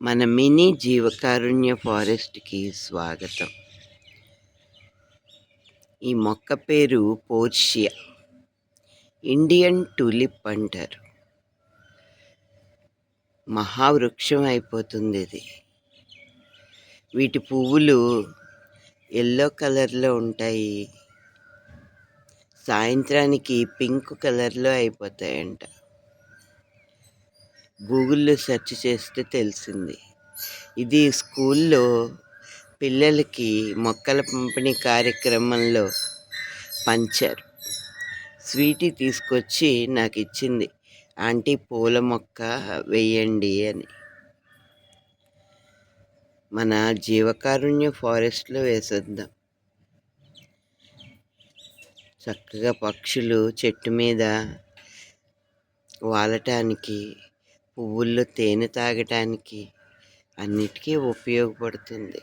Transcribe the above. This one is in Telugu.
మన మినీ జీవకారుణ్య ఫారెస్ట్‌కి స్వాగతం. ఈ మొక్క పేరు పోర్షియా. ఇండియన్ టూలిప్ అంటారు. మహావృక్షం అయిపోతుందిది. వీటి పువ్వులు యెల్లో కలర్‌లో ఉంటాయి. సాయంత్రానికి పింక్ కలర్‌లో అయిపోతాయంట. గూగుల్‌లో సెర్చ్ చేస్తే తెలిసింది. ఇది స్కూల్లో పిల్లలకి మొక్కల పంపిణీ కార్యక్రమంలో పంచారు. స్వీటీ తీసుకొచ్చి నాకు ఇచ్చింది. ఆంటీ పూల మొక్క వెయ్యండి అని. మన జీవకారుణ్య ఫారెస్ట్లో వేసేద్దాం. చక్కగా పక్షులు చెట్టు మీద వాలటానికి, పువ్వుల్లో తేనె తాగటానికి అన్నిటికీ ఉపయోగపడుతుంది.